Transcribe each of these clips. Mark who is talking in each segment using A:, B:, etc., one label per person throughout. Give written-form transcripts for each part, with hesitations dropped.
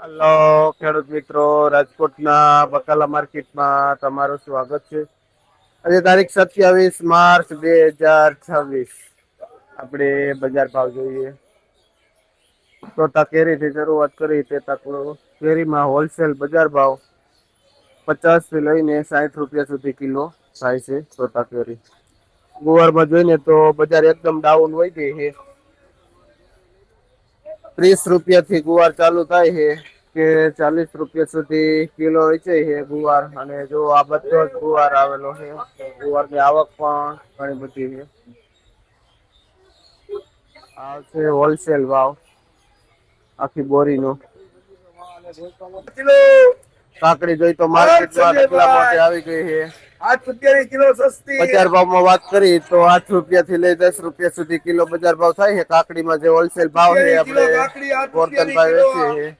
A: Hello ખેડૂત મિત્રો, રાજકોટના બકાલા માર્કેટમાં તમારું સ્વાગત છે. આજે તારીખ 27 માર્ચ 2026. આપણે બજાર ભાવ જોઈએ. તોતા કેરી થી શરૂઆત કરી તે તક કેરીમાં હોલસેલ બજાર ભાવ 50 થી લઈને 60 રૂપિયા સુધી કિલો થાય છે. તોતા કેરી ગુવારમાં જોઈને તો બજાર એકદમ ડાઉન હોય ગઈ છે. 30 રૂપિયા થી ગુવાર ચાલુ થાય છે કે 40 રૂપિયા સુધી કિલો વેચાય છે ગુવાર. અને જો આ બધો જ ગુવાર આવેલો છે. ગુવારની આવક પણ ઘણી બધી છે. આ છે હોલસેલ ભાવ આખી બોરી નો. કાકડી જોઈ તો માર્કેટમાં કેટલા માટે આવી ગઈ છે. 8 રૂપિયાની કિલો સસ્તી. બજાર ભાવમાં વાત કરી તો 8 રૂપિયા થી લઈ 10 રૂપિયા સુધી કિલો બજાર ભાવ થાય છે. કાકડીમાં જે હોલસેલ ભાવ છે આપણે ગોરધન ભાવ વેચીએ છીએ.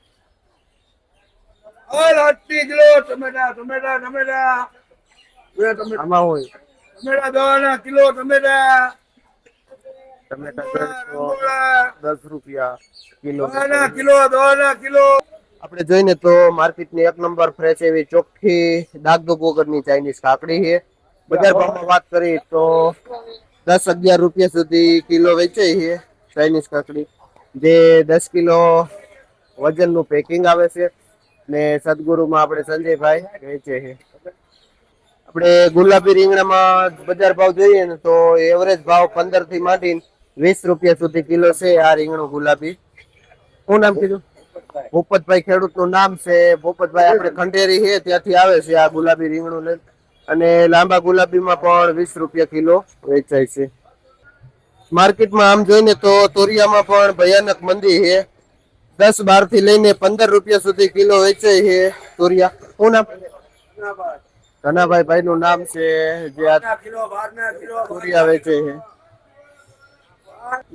A: આમાં હોય ટમેટા કિલો ટમેટા 10 રૂપિયા કિલો. આપણે જોઈને તો માર્કેટની એક નંબર ફ્રેશ એવી ચોખ્ખી ડાગડુગ વગરની ચાઇનીઝ કાકડી છે. બજાર ભાવમાં વાત કરી તો 10-11 રૂપિયા સુધી કિલો વેચાય છે ચાઇનીઝ કાકડી. જે 10 કિલો વજન નું પેકિંગ આવે છે. ને સદગુરુમાં આપણે સંજયભાઈ વેચે છે. આપણે ગુલાબી રીંગણામાં બજાર ભાવ જોઈએ ને તો એવરેજ ભાવ 15 થી માંડીને 20 રૂપિયા સુધી કિલો છે. આ રીંગણું ગુલાબી. શું નામ કીધું? ભૂપતભાઈ ખેડૂત નું નામ છે. ભૂપતભાઈ આપણે ખંડેરી છે ત્યાંથી આવે છે આ ગુલાબી રીંગણું લઈને. અને લાંબા ગુલાબીમાં પણ 20 રૂપિયા કિલો વેચાય છે. માર્કેટમાં આમ જોઈને તો તોરિયામાં પણ ભયાનક મંદી છે. 10-12 થી લઈને 15 રૂપિયા સુધી કિલો વેચાય છે તોરિયા. શું નામ? ધનાભાઈ નું નામ છે જે આ તોરિયા વેચે છે.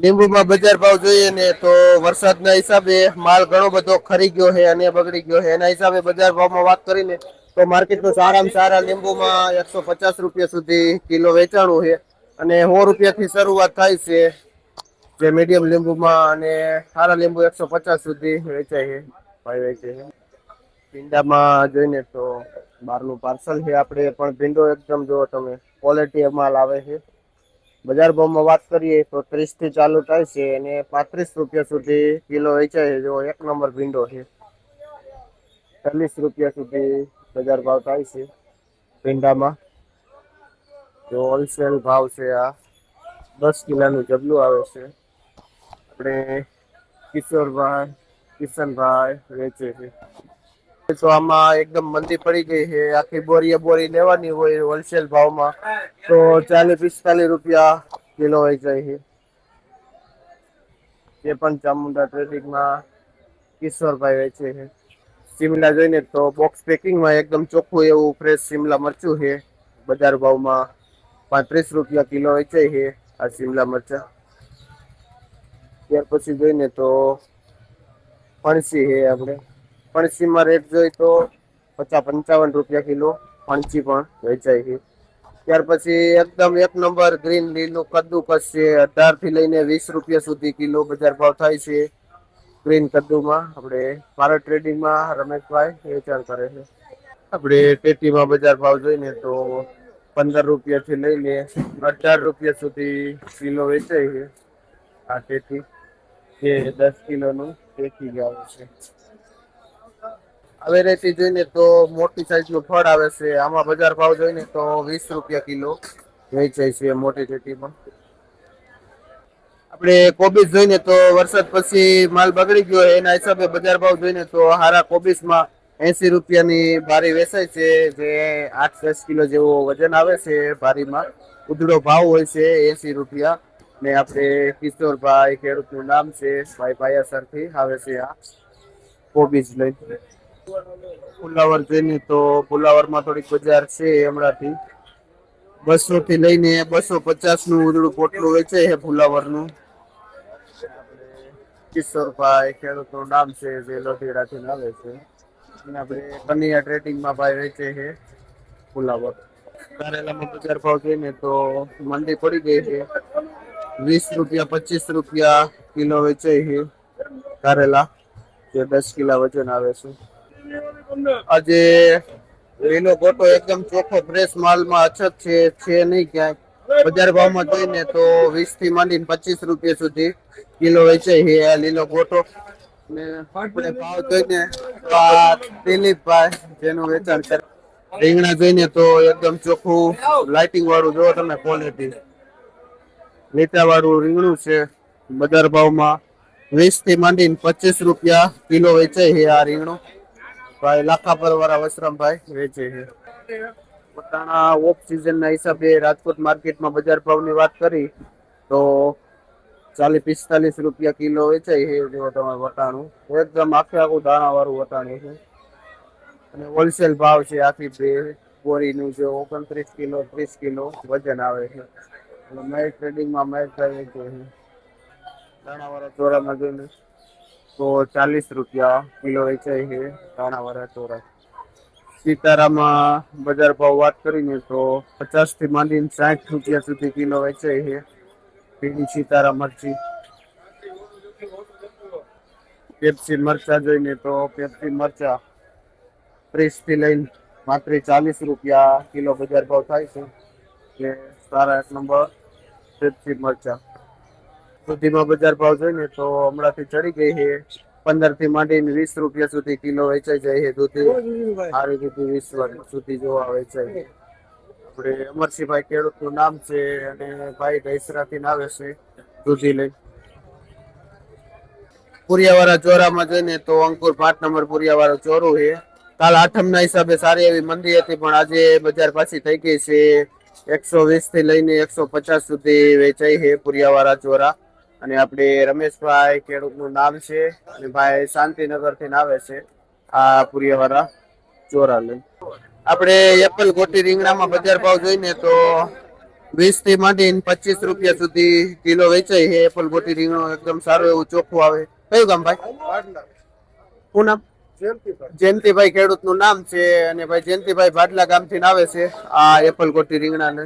A: લીંબુમાં બજાર ભાવ જોઈએ ને તો વરસાદના હિસાબે માલ ઘણો બધો ખરી ગયો છે અને બગડી ગયો છે. એના હિસાબે બજાર ભાવમાં વાત કરીને તો માર્કેટમાં સારામાં સારા લીંબુમાં 150 રૂપિયા સુધી કિલો વેચાણું છે. અને 100 રૂપિયા થી શરૂઆત થાય છે. જે મીડિયમ લીંબુમાં અને સારા લીંબુ 150 સુધી વેચાય છે. ભાઈ વેચે છે. ભીંડામાં જોઈને તો બહારનું પાર્સલ છે. આપણે પણ ભીંડો એકદમ જો તમે ક્વોલિટી માલ આવે છે. બજાર ભાવમાં વાત કરીએ તો 30 થી ચાલુ થાય છે અને 35 રૂપિયા સુધી કિલો વેચાય છે. જો એક નંબર ભીંડો છે. 40 રૂપિયા સુધી બજાર ભાવ થાય છે ભીંડામાં. જો હોલસેલ ભાવ છે. આ 10 કિલોનું જબલું આવે છે. આપણે કિશનભાઈ વેચે છે. તો આમાં એકદમ મંદી પડી ગઈ છે. આખી બોરી લેવાની હોય હોલસેલ ભાવમાં તો 40-45 રૂપિયા કિલો વેચાય છે. જે પણ ચામુંડા ટ્રેડિંગમાં કિશોરભાઈ વેચે છે. શિમલા જોઈને તો બોક્સ પેકિંગમાં એકદમ ચોખ્ખું એવું ફ્રેશ શિમલા મરચું છે. બજાર ભાવમાં 35 રૂપિયા કિલો વેચાય છે આ શિમલા મરચા. ત્યાર પછી જોઈને તો ફણસી છે. આપણે ફણસીમાં રેટ જોઈ તો 50-55 રૂપિયા કિલો ફણસી પણ વેચાય છે. ત્યાર પછી એકદમ એક નંબર ગ્રીન લીલું કદ્દુકસ છે. 18 થી લઈને 20 રૂપિયા સુધી કિલો બજાર ભાવ થાય છે. ગ્રીન કદ્દુમાં આપણે ભારત ટ્રેડિંગમાં રમેશભાઈ વેચાણ કરે છે. આપણે પેટીમાં બજાર ભાવ જોઈએ તો 15 રૂપિયા થી લઈને 18 રૂપિયા સુધી કિલો વેચાય છે. આ પેટી જે 10 કિલો નું પેકિંગ આવે છે. આ વેરાયટી જોઈને તો મોટી સાઈઝ નું ફળ આવે છે. આમાં બજાર ભાવ જોઈને તો 20 રૂપિયા કિલો વેચાય છે મોટી પેટીમાં. આપણે કોબીજ જોઈને તો વરસાદ પછી માલ બગડી ગયો એના હિસાબે બજાર ભાવ જોઈને તો હારા કોબીજમાં 80 રૂપિયાની બારી વેચાય છે. જે 8-10 કિલો જેવો વજન આવે છે. બારીમાં ઉધડો ભાવ હોય છે 80 રૂપિયા. ને આપણે કિશોરભાઈ ખેડૂત નું નામ છે. ભાયાસર થી આવે છે આ કોબીજ લઈ. ફુલાવર જોઈને તો ફુલાવર માં થોડીક બજાર છે હમણાંથી 200 થી લઈને 250 નું ઉધડું પોટલું વેચે છે ફુલાવર નું. કિશોરભાઈ ખેડૂત નું નામ છે જે લોઢીડાથી આવે છે. આપણે કનૈયા ટ્રેડિંગમાં ભાઈ વેચે છે ફુલાવર. કારેલામાં બજાર ભાવ જોઈને તો મંદી પડી ગઈ છે. 20 રૂપિયા 25 રૂપિયા કિલો વેચાય છે કારેલા. જે 10 કિલા વજન આવે છે. આજે લીલો ગોટો એકદમ ચોખ્ખો ફ્રેશ માલમાં અછત છે નહીં ક્યાંય. બજાર ભાવમાં જોઈને તો 20 થી માંડીને 25 રૂપિયા સુધી કિલો વેચાય છે આ લીલો ગોટો. ને આપણે ભાવ જોઈને તો આ દિલીપભાઈ જેનું વેચાણ કરે. રીંગણા જોઈને તો એકદમ ચોખ્ખું લાઇટિંગ વાળું જો તમે ક્વોલિટી લીટા વાળું રીંગણું છે. બજાર ભાવમાં 20 થી માંડીને 25 રૂપિયા કિલો વેચાય છે આ રીંગણું. ભાઈ લાખાપર વાળા વસરામભાઈ વેચે છે. વટાણા ઓફ સિઝન ના હિસાબે રાજકોટ માર્કેટમાં બજાર ભાવની વાત કરી તો 40-45 રૂપિયા કિલો વેચાય છે. જો તમે વટાણું એકદમ આખું દાણા વાળું વટાણું છે અને હોલસેલ ભાવ છે. આખી બે બોરીનું જે 29 કિલો 30 કિલો વજન આવે છે. મહેશ ટ્રેડિંગમાં મહેશભાઈ વેચે છે. દાણાવાળા ચોરામાં જોઈને તો 40 રૂપિયા કિલો વેચાય છે દાણાવાળા ચોરા. સીતારામાં બજાર ભાવ વાત કરીને તો 50 થી માંડીને 60 રૂપિયા સુધી કિલો વેચાય છે. પીળી સીતારા મરચી. પેપ્સી મરચા જોઈને તો પેપ્સી મરચા 30 થી લઈને માત્ર 40 રૂપિયા કિલો બજાર ભાવ થાય છે. જે સારા એક નંબર પેપ્સી મરચા. સુધીમાં બજાર ભાવ જોઈને તો હમણાંથી ચડી ગઈ છે. 15 થી માંડીને 20 રૂપિયા સુધી કિલો વેચાઈ જાય છે દૂધી. સારી દૂધી 20 સુધી જોવા વેચાય. આપણે અમરસિંહભાઈ ખેડૂતનું નામ છે અને ભાઈ દહીસરાથી આવે છે દૂધી લઈ. પુરિયાવાળા ચોરામાં જોઈને તો અંકુર 5 નંબર પુરિયાવાળા ચોરું છે. કાલ આઠમના હિસાબે સારી એવી મંદી હતી પણ આજે બજાર પાછી થઈ ગઈ છે. 120 થી લઈને 150 સુધી વેચાય છે પુરિયાવાળા ચોરા. અને આપણે રમેશભાઈ ખેડૂતનું નામ છે અને ભાઈ શાંતિનગર થી આવે છે આ પુરિયાવાળા ચોરા લઈ. આપણે એપલ ગોટી રીંગણામાં બજાર ભાવ જોઈને તો 20 થી માંડીને 25 રૂપિયા સુધી કિલો વેચાય છે. એપલ ગોટી રીંગણું એકદમ સારું એવું ચોખ્ખું આવે. કયું ગામ ભાઈ? શું નામ? જયંતિભાઈ ખેડૂત નું નામ છે અને ભાઈ જયંતિભાઈ ભાડલા ગામ થી આવે છે આ એપલ ગોટી રીંગણા ને.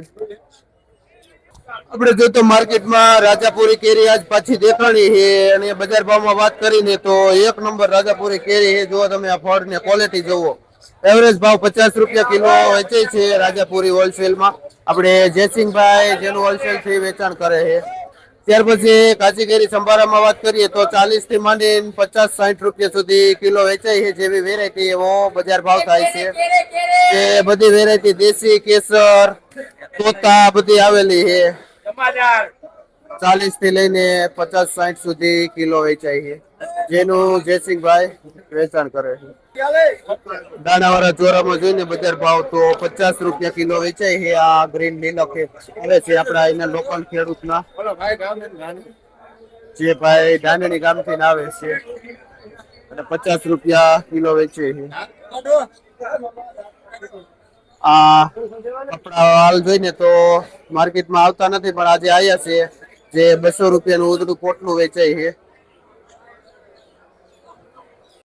A: આપણે જો તો માર્કેટમાં રાજાપુરી કેરી આજ પાછી દેખાણી છે અને બજાર ભાવમાં વાત કરીને તો એક નંબર રાજાપુરી કેરી છે. જો તમે આ ફળ ને ક્વોલિટી જોવો. એવરેજ ભાવ 50 રૂપિયા કિલો વેચાય છે રાજાપુરી હોલસેલમાં. આપણે જયસિંહભાઈ જેનું હોલસેલ થી વેચાણ કરે છે. ત્યાર પછી કાચી કેરી સંભારામાં વાત કરીએ તો 40 થી માંડીને 50-60 રૂપિયા સુધી કિલો વેચાય છે. જેવી વેરાયટી એવો બજાર ભાવ થાય છે. એ બધી વેરાયટી દેશી કેસર તોતા બધી આવેલી છે. 40 થી લઈને 50-60 સુધી કિલો વેચાય છે. જેનું જયસિંહભાઈ વેચાણ કરે છે. દાણાવાળા ચોરામાં જોઈને બજાર ભાવ તો 50 રૂપિયા કિલો વેચાય છે. આ ગ્રીન લીલો આવે છે આપડા એના લોકલ ખેડૂતના જે ભાઈ ધાનણી ગામથી આવે છે અને 50 રૂપિયા કિલો વેચે છે. આ કપડા હાલ જોઈને તો માર્કેટમાં આવતા નથી પણ આજે આવ્યા છે. જે 200 રૂપિયાનું ઉધડું પોટલું વેચાય છે